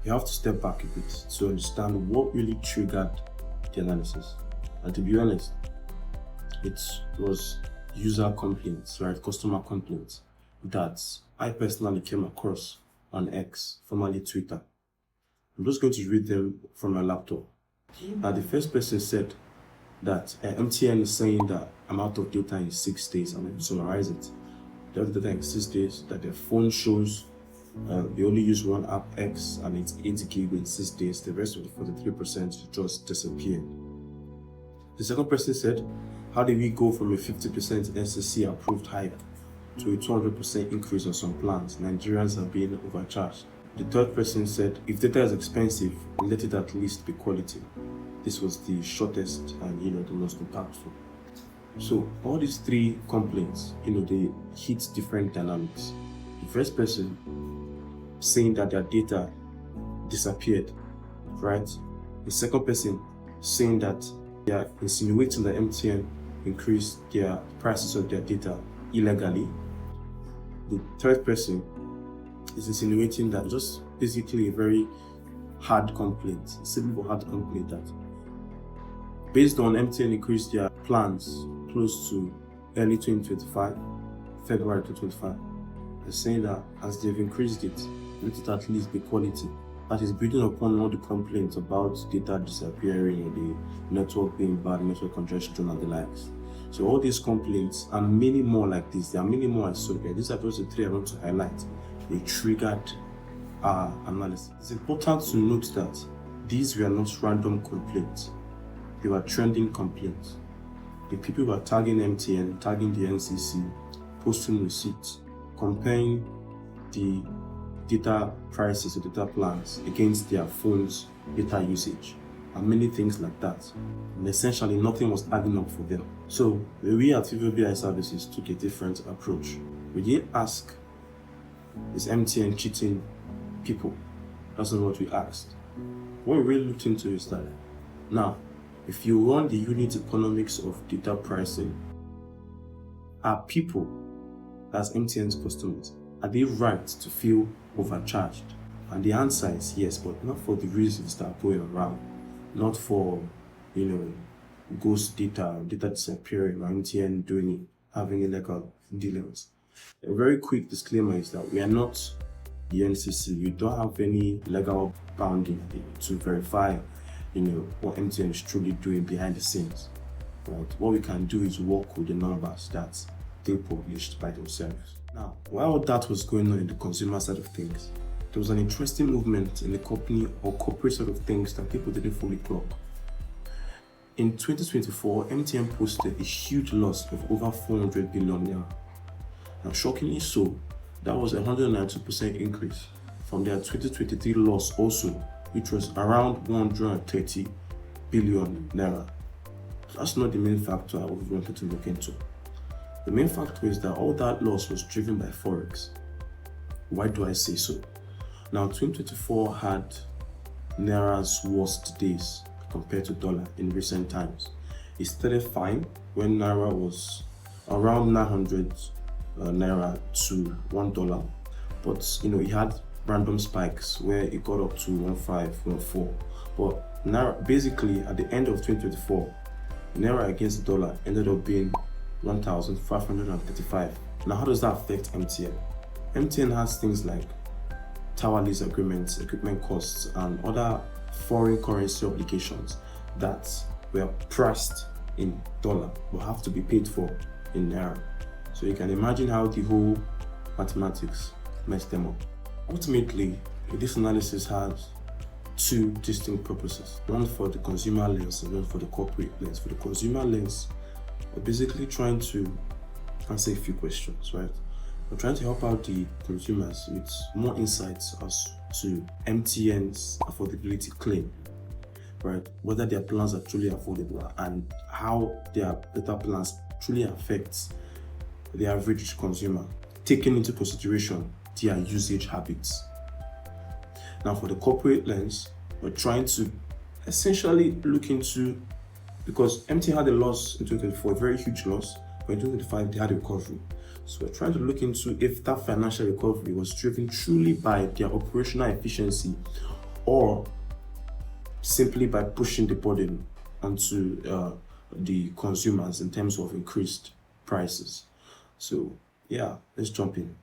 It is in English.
you have to step back a bit to understand what really triggered the analysis. And to be honest, it was user complaints, right? Customer complaints that I personally came across on X, formerly Twitter. I'm just going to read them from my laptop. The first person said that MTN is saying that I'm out of data in 6 days. I'm going to summarize it. They have data in 6 days, that their phone shows they only use one app X and it's 8 gig in 6 days. The rest of the 43% just disappeared. The second person said, how did we go from a 50% SEC approved hike to a 200% increase on some plans? Nigerians are being overcharged. The third person said, if data is expensive, let it at least be quality. This was the shortest and the most impactful. So all these three complaints, they hit different dynamics. The first person saying that their data disappeared, right? The second person saying that they are insinuating that MTN increased their prices of their data illegally. The third person is insinuating that just basically a very hard complaint, simple hard complaint that based on MTN increased their plans close to early 2025, February 2025, they're saying that as they've increased it, let it at least be quality. That is building upon all the complaints about data disappearing or the network being bad, network congestion and the likes. So all these complaints and many more like this, there are many more I saw here. These are just the three I want to highlight. They triggered our analysis. It's important to note that these were not random complaints. They were trending complaints. The people were tagging MTN, tagging the NCC, posting receipts, comparing the data prices or data plans against their phones' data usage, and many things like that. And essentially, nothing was adding up for them. So, we at VBI Services took a different approach. We didn't ask, is MTN cheating people? That's not what we asked. What we really looked into is that, now, if you run the unit economics of data pricing, are people, as MTN's customers, are they right to feel overcharged? And the answer is yes, but not for the reasons that are going around. Not for, ghost data disappearing, or MTN doing it, having illegal dealings. A very quick disclaimer is that we are not the NCC. We don't have any legal bounding to verify what MTN is truly doing behind the scenes. Right? What we can do is work with the numbers that they published by themselves. Now, while that was going on in the consumer side of things, there was an interesting movement in the company or corporate side of things that people didn't fully clock. In 2024, MTN posted a huge loss of over 400 billion naira. Now, shockingly so, that was a 192% increase from their 2023 loss also, which was around 130 billion naira. That's not the main factor I wanted to look into. The main factor is that all that loss was driven by Forex. Why do I say so? Now, 2024 had Naira's worst days compared to dollar in recent times. It started fine when Naira was around 900 Naira to $1, but it had random spikes where it got up to 1.5, 1.4. But Naira, basically at the end of 2024, Naira against the dollar ended up being 1,535. Now, how does that affect MTN? MTN has things like tower lease agreements, equipment costs, and other foreign currency obligations that were priced in dollar but have to be paid for in Naira. So you can imagine how the whole mathematics messed them up. Ultimately, this analysis has two distinct purposes. One for the consumer lens and one for the corporate lens. For the consumer lens, we're basically trying to answer a few questions, right? We're trying to help out the consumers with more insights as to MTN's affordability claim, right? Whether their plans are truly affordable and how their data plans truly affect the average consumer, taking into consideration their usage habits. Now, for the corporate lens, we're trying to essentially look into, because MTN had a loss in 2024, a very huge loss, but in 2025 they had a recovery. So we're trying to look into if that financial recovery was driven truly by their operational efficiency, or simply by pushing the burden onto the consumers in terms of increased prices. So yeah, let's jump in.